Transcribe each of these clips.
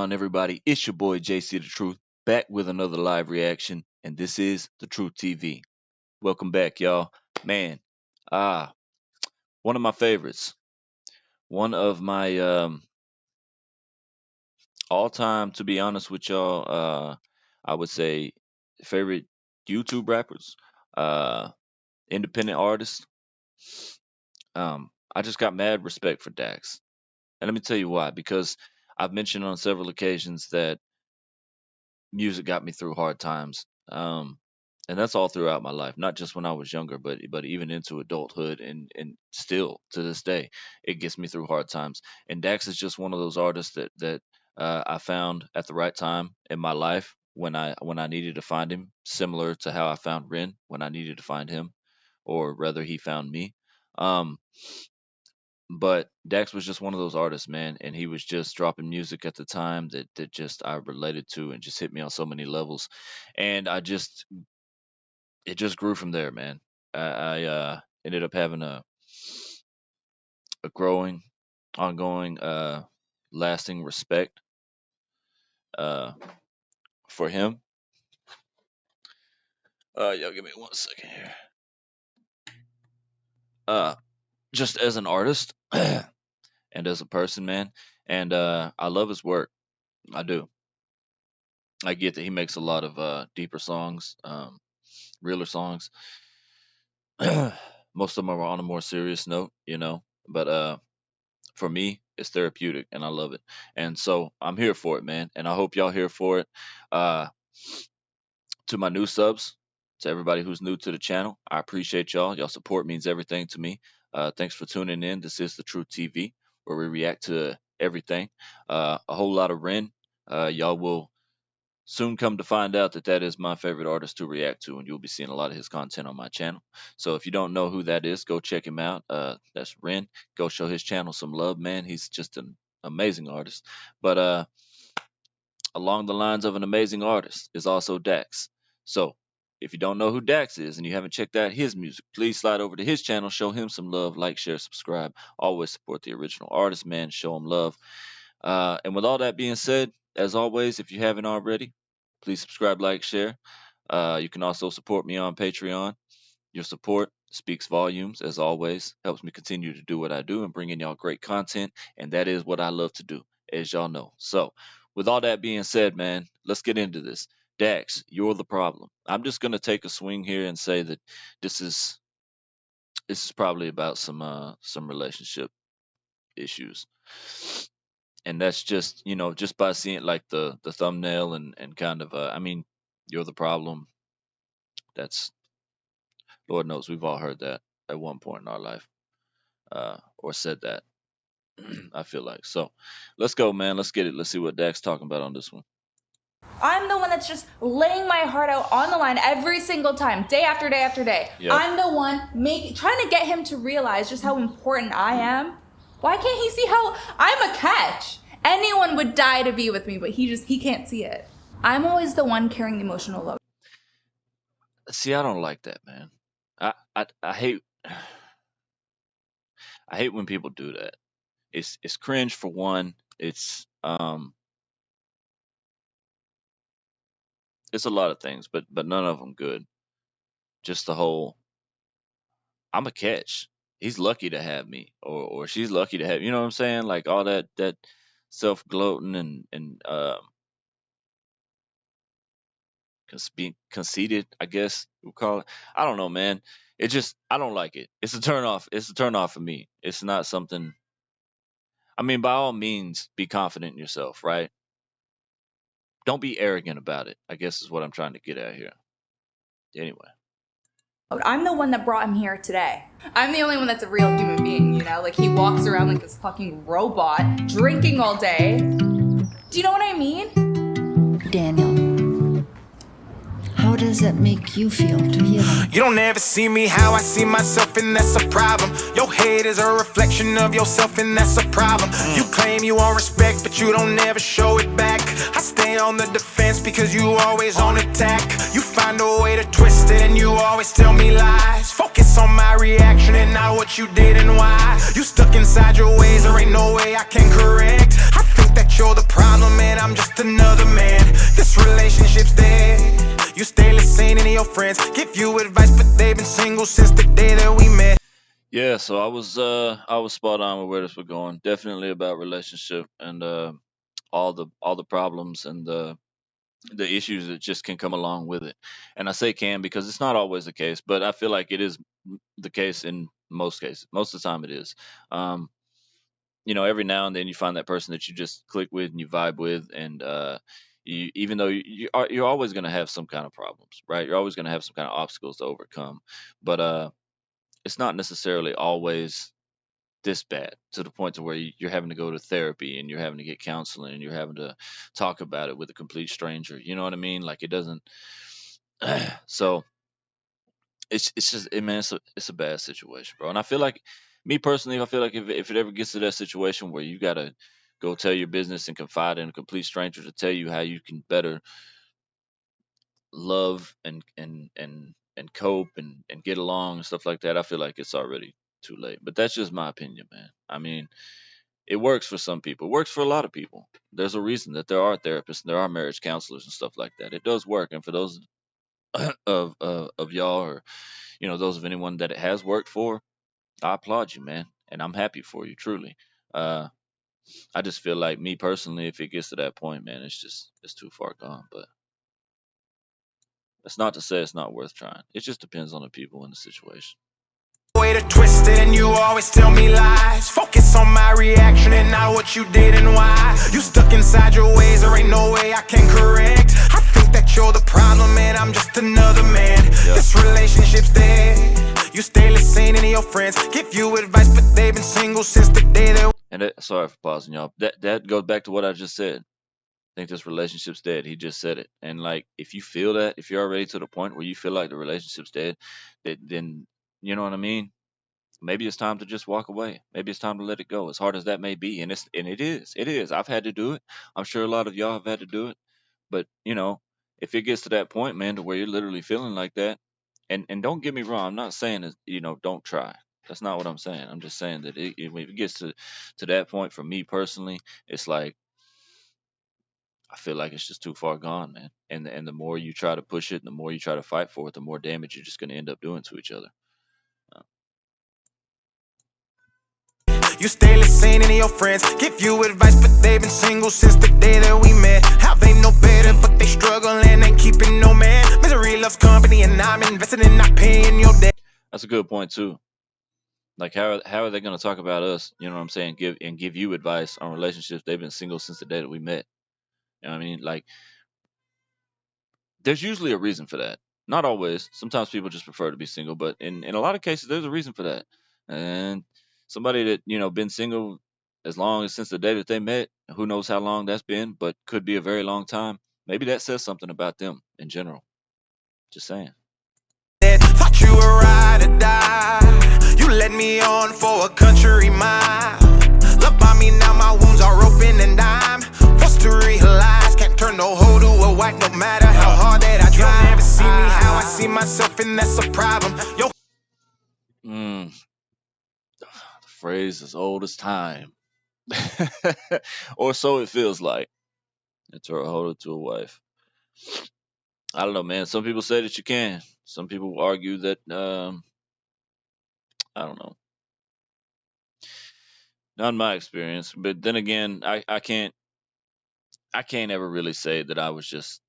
on, everybody? It's your boy JC the Truth, back with another live reaction, and this is The Truth TV. Welcome back, y'all. Man, one of my favorites, one of my all-time, to be honest with y'all, I would say favorite YouTube rappers, uh, independent artists. I just got mad respect for Dax, and let me tell you why. Because I've mentioned on several occasions that music got me through hard times. And that's all throughout my life, not just when I was younger, but even into adulthood, and still to this day, it gets me through hard times. And Dax is just one of those artists that I found at the right time in my life when I needed to find him, similar to how I found Ren when I needed to find him, or rather, he found me. Um, but Dax was just one of those artists, man, and he was just dropping music at the time that just I related to and just hit me on so many levels, and it just grew from there, man. I ended up having a growing, ongoing, lasting respect uh for him. Y'all give me 1 second here. Uh, just as an artist and as a person, man, and I love his work. I do. I get that he makes a lot of deeper songs, realer songs. Most of them are on a more serious note, But for me, it's therapeutic, and I love it. And so I'm here for it, man. And I hope y'all here for it. Uh, to my new subs, to everybody who's new to the channel, I appreciate y'all. Y'all support means everything to me. Thanks for tuning in. This is The Truth TV, where we react to everything. A whole lot of Ren. Y'all will soon come to find out that that is my favorite artist to react to, and you'll be seeing a lot of his content on my channel. So if you don't know who that is, go check him out. That's Ren. Go show his channel some love, man. He's just an amazing artist. But along the lines of an amazing artist is also Dax. So if you don't know who Dax is and you haven't checked out his music, please slide over to his channel, show him some love, like, share, subscribe. Always support the original artist, man. Show him love. And with all that being said, as always, if you haven't already, please subscribe, like, share. You can also support me on Patreon. Your support speaks volumes, as always, helps me continue to do what I do and bring in y'all great content, and that is what I love to do, as y'all know. So, with all that being said, man, let's get into this. Dax, you're the problem. I'm just gonna take a swing here and say that this is probably about some relationship issues, and that's just just by seeing like the thumbnail and kind of I mean, you're the problem. That's, Lord knows, we've all heard that at one point in our life, or said that. I feel like. So let's go, man. Let's get it. Let's see what Dax talking about on this one. I'm the one that's just laying my heart out on the line every single time, day after day after day. Yep. I'm the one trying to get him to realize just how important I am. Why can't he see how I'm a catch? Anyone would die to be with me, but he can't see it. I'm always the one carrying the emotional load. See, I don't like that, man. I hate when people do that. It's cringe for one. It's a lot of things, but none of them good. Just the whole, I'm a catch. He's lucky to have me, or she's lucky to have, you know what I'm saying? Like all that self gloating and being conceited, I guess we'll call it. I don't know, man. It just, I don't like it. It's a turn off. It's a turn off for me. It's not something. I mean, by all means, be confident in yourself, right? Don't be arrogant about it, I guess is what I'm trying to get at here. Anyway. I'm the one that brought him here today. I'm the only one that's a real human being, Like he walks around like this fucking robot, drinking all day. Do you know what I mean? Daniel, how does it make you feel to hear that? You don't ever see me how I see myself, and that's a problem. Your head is a reflection of yourself, and that's a problem. You claim you want respect, but you don't ever show it back. I stay on the defense because you always on attack. You find a way to twist it, and you always tell me lies. Focus on my reaction and not what you did and why. You stuck inside your ways, there ain't no way I can correct. I think that that you're the problem and I'm just another man. This relationship's dead. You stay listening to your friends, give you advice, but they've been single since the day that we met. Yeah, so I was spot on with where this was going. Definitely about relationship and all the problems and the issues that just can come along with it. And I say can because it's not always the case, but I feel like it is the case in most cases. Most of the time it is. Um, every now and then you find that person that you just click with and you vibe with, and even though you're always going to have some kind of problems, right? You're always going to have some kind of obstacles to overcome, but it's not necessarily always this bad to the point to where you're having to go to therapy and you're having to get counseling and you're having to talk about it with a complete stranger. You know what I mean? Like it doesn't. So it's just man, it's a bad situation, bro. And I feel like me personally, I feel like if it ever gets to that situation where you gotta go tell your business and confide in a complete stranger to tell you how you can better love and cope and get along and stuff like that, I feel like it's already too late. But that's just my opinion, man. I mean, it works for some people. It works for a lot of people. There's a reason that there are therapists and there are marriage counselors and stuff like that. It does work, and for those of y'all, or those of anyone that it has worked for, I applaud you, man, and I'm happy for you, truly. Uh, I just feel like me personally, if it gets to that point, man, it's too far gone. But that's not to say it's not worth trying. It just depends on the people and the situation. Way to twist it and you always tell me lies. Focus on my reaction and not what you did and why. You stuck inside your ways, there ain't no way I can correct. I think that you're the problem and I'm just another man. This relationship's dead. You stay listening to your friends, give you advice, but they've been single since the day that. And sorry for pausing, y'all. That goes back to what I just said. I think this relationship's dead. He just said it. And like, if you feel that, if you're already to the point where you feel like the relationship's dead, then you know what I mean. Maybe it's time to just walk away. Maybe it's time to let it go. As hard as that may be, and it is. I've had to do it. I'm sure a lot of y'all have had to do it. But if it gets to that point, man, to where you're literally feeling like that, and don't get me wrong, I'm not saying that don't try. That's not what I'm saying. I'm just saying that when it gets to that point, for me personally, it's like I feel like it's just too far gone, man. And the more you try to push it, the more you try to fight for it, the more damage you're just going to end up doing to each other. You stay listening to your friends, give you advice, but they've been single since the day that we met. How they know better, but they struggle and ain't keeping no man. Misery loves company, and I'm invested in not paying your debt. That's a good point too. Like how are they going to talk about us? You know what I'm saying? Give you advice on relationships. They've been single since the day that we met. You know what I mean? Like there's usually a reason for that. Not always. Sometimes people just prefer to be single, but in a lot of cases there's a reason for that. And somebody that, been single as long as since the day that they met, who knows how long that's been, but could be a very long time. Maybe that says something about them in general. Just saying. Thought you were ride or die. You led me on for a country mile. Love by me now, my wounds are open and I'm forced to realize can't turn no hoe to a wife no matter how hard that I try. You'll never see me how I see myself and that's a problem. Yo. The phrase as old as time. Or so it feels like. It's a holder to a wife. I don't know, man. Some people say that you can. Some people argue that I don't know. Not in my experience. But then again, I can't ever really say that I was just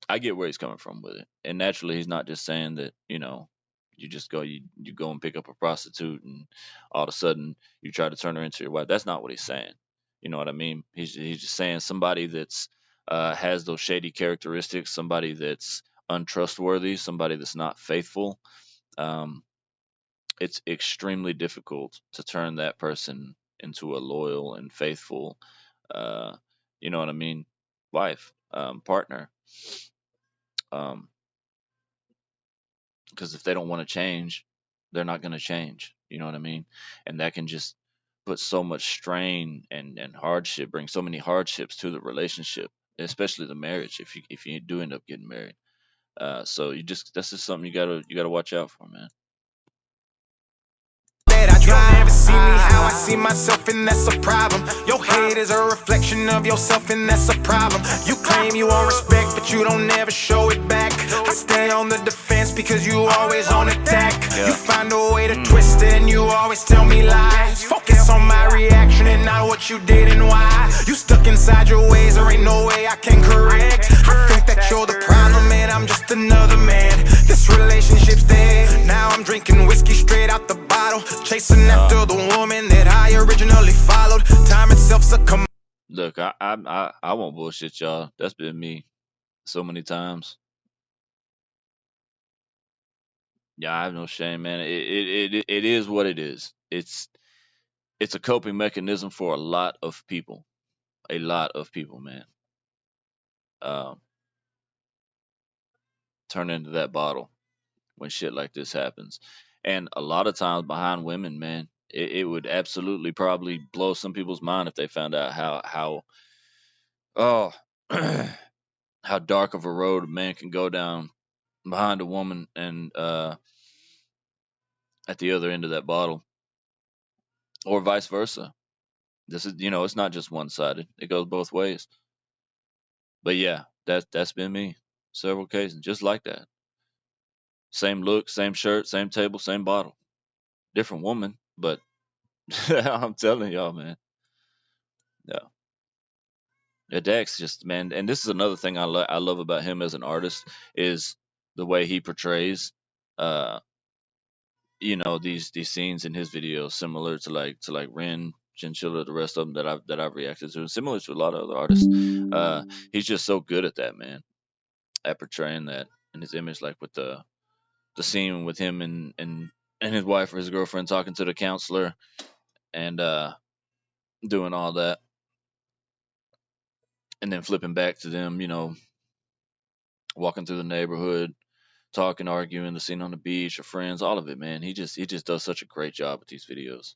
I get where he's coming from with it. And naturally he's not just saying that, you just you go and pick up a prostitute and all of a sudden you try to turn her into your wife. That's not what he's saying. You know what I mean? He's just saying somebody that's has those shady characteristics, somebody that's untrustworthy, somebody that's not faithful. Um, it's extremely difficult to turn that person into a loyal and faithful, uh, you know what I mean, wife, partner. Um, because if they don't want to change, they're not going to change. You know what I mean? And that can just put so much strain and hardship, bring so many hardships to the relationship, especially the marriage. If you do end up getting married, so that's just something you gotta watch out for, man. That I try. never see me how I see myself, and that's a problem. Your hate is a reflection of yourself, and that's a problem. You claim you want respect, but you don't never show it back. I stay on the defense because you always on attack. You find a way to twist it, and you always tell me lies. Focus on my reaction and not what you did and why. You stuck inside your ways, there ain't no way I can correct. I think that you're the problem, and I'm just another man. This relationship's dead. Now I'm drinking whiskey straight out the bottle, chasing after the woman that I originally followed. Time itself's a commodity. Look, I won't bullshit y'all. That's been me so many times. Yeah, I have no shame, man. It is what it is. It's a coping mechanism for a lot of people. A lot of people, man. Um, turn into that bottle when shit like this happens. And a lot of times behind women, man, it would absolutely probably blow some people's mind if they found out how oh how dark of a road a man can go down behind a woman, and at the other end of that bottle, or vice versa. This is, it's not just one sided. It goes both ways. But yeah, that's been me several cases, just like that. Same look, same shirt, same table, same bottle. Different woman, but I'm telling y'all, man. Yeah. Yeah, Dax just, man, and this is another thing I love about him as an artist is the way he portrays uh these scenes in his videos, similar to like Ren, Chinchilla, the rest of them that I've reacted to, similar to a lot of other artists. He's just so good at that, man, at portraying that in his image, like with the scene with him and his wife or his girlfriend talking to the counselor, and doing all that, and then flipping back to them, walking through the neighborhood, talking, arguing, the scene on the beach, or friends, all of it, man. He just does such a great job with these videos.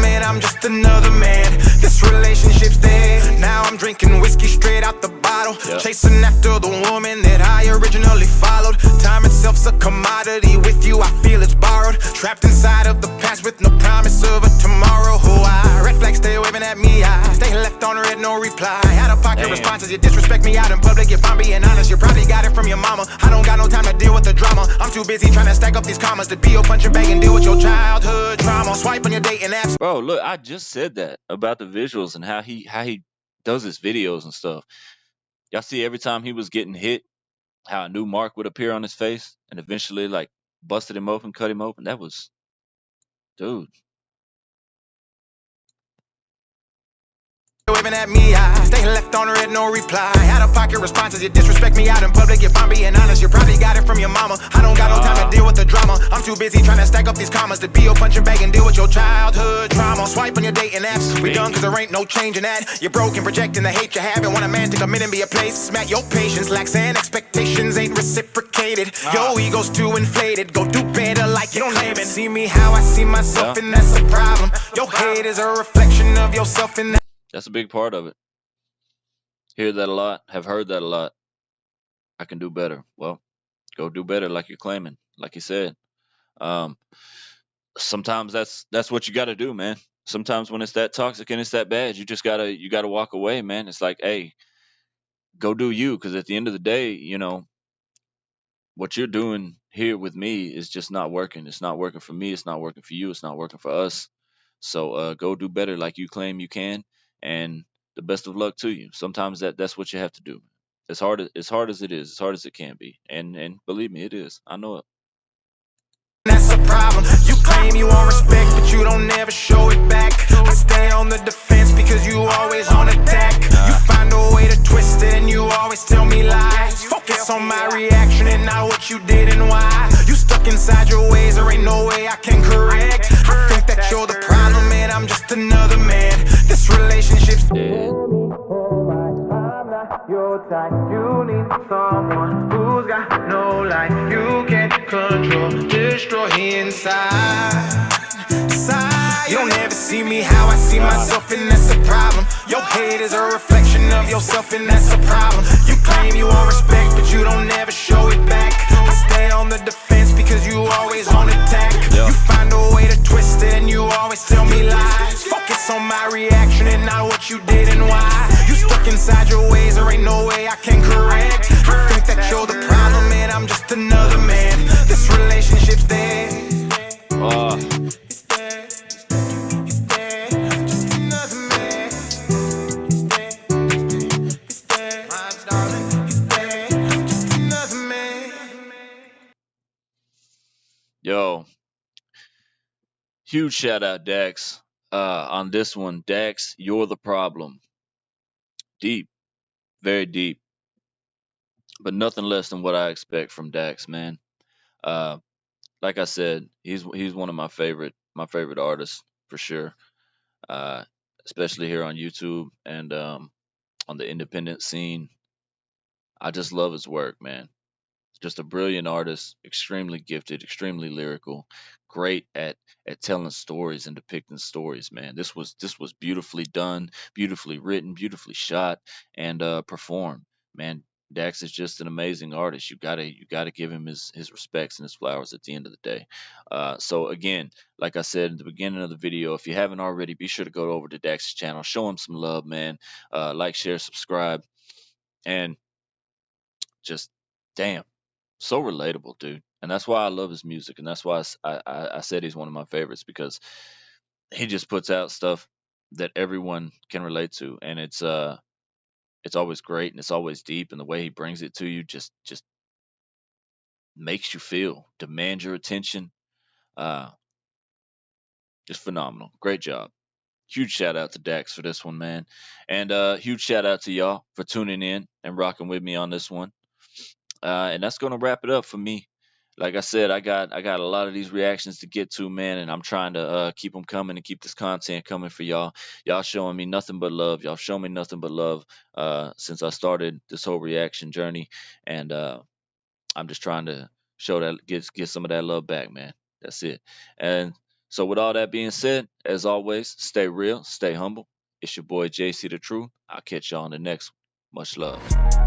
Man, I'm just another man. This relationship's dead. Now I'm drinking whiskey straight out the bottle, chasing after the woman that I originally followed. Time itself's a commodity. With you, I feel it's borrowed. Trapped inside of the past with no promise of a tomorrow. Red flags stay waving at me. I stay left on red, no reply. Out of pocket responses. You disrespect me out in public. If I'm being honest, you probably got it from your mama. I don't got no time to deal with the drama. I'm too busy trying to stack up these commas to be your punching bag and deal with your childhood trauma. Swipe on your dating apps. Bro, look, I just said that about the visuals and how he does his videos and stuff. Y'all see every time he was getting hit, how a new mark would appear on his face and eventually like busted him open, cut him open. That was, dude. Waving at me, I stay left on red, no reply. Out of pocket responses. You disrespect me out in public. If I'm being honest, you probably got it from your mama. I don't got no time to deal with the drama. I'm too busy trying to stack up these commas to be your punching bag and deal with your childhood trauma. Swipe on your dating apps. We done cause there ain't no changing that. You're broken, projecting the hate you have, and want a man to come in and be a place. Smack your patience lacks and expectations ain't reciprocated. Your ego's too inflated. Go do better like you don't claim it. See me how I see myself, and that's a problem. Your hate is a reflection of yourself, and That's a big part of it. Hear that a lot. Have heard that a lot. I can do better. Well, go do better, like you're claiming, like you said. Sometimes that's what you got to do, man. Sometimes when it's that toxic and it's that bad, you gotta walk away, man. It's like, hey, go do you, because at the end of the day, what you're doing here with me is just not working. It's not working for me. It's not working for you. It's not working for us. So go do better, like you claim you can, and the best of luck to you. Sometimes that's what you have to do. As hard as it is, as hard as it can be, and believe me, it is. I know it. that's a problem. You claim you want respect, but you don't never show it back. I stay on the defense because you always on attack. You find a way to twist it, and you always tell me lies. Focus on my reaction and not what you did and why. You stuck inside your ways, there ain't no way I can correct. I think that you're the problem, man. I'm just another man. This relationship's Yeah. your type. You need someone who's got no life. You can't control, destroy inside. You'll never see me how I see myself, and that's a problem. Your hate is a reflection of yourself, and that's a problem. You claim you want respect, but you don't never show it back. I stay on the defense because you always on attack. Yeah. You find a way to twist it and you always tell me lies. Focus on my reaction and not what you did and why. You stuck inside your ways, there ain't no way I can correct. I think that you're the problem and I'm just another man. This relationship's dead. It's dead. It's dead. I'm just another man. It's dead. It's dead. My darling. It's dead. I'm just another man. Yo, huge shout out, Dax. On this one, Dax, you're the problem. Deep, very deep, but nothing less than what I expect from Dax, man. Uh, like I said, he's one of my favorite artists for sure. Uh, Especially here on YouTube and on the independent scene. I just love his work, man. Just a brilliant artist, extremely gifted, extremely lyrical, great at telling stories and depicting stories, man. This was beautifully done, beautifully written, beautifully shot, and performed. Man, Dax is just an amazing artist. You gotta give him his respects and his flowers at the end of the day. So again, like I said at the beginning of the video, if you haven't already, be sure to go over to Dax's channel, show him some love, man. Like, share, subscribe, and just damn, so relatable, dude. And that's why I love his music, and that's why I said he's one of my favorites, because he just puts out stuff that everyone can relate to, and it's always great and it's always deep, and the way he brings it to you just makes you feel, demand your attention. Uh, just phenomenal. Great job. Huge shout out to Dax for this one, man, and huge shout out to y'all for tuning in and rocking with me on this one. And that's gonna wrap it up for me. Like I said, I got a lot of these reactions to get to, man, and I'm trying to keep them coming and keep this content coming for y'all. Y'all showing me nothing but love. Y'all show me nothing but love since I started this whole reaction journey, and I'm just trying to show that, get some of that love back, man. That's it. And so, with all that being said, as always, stay real, stay humble. It's your boy JC the Truth. I'll catch y'all on the next one. Much love.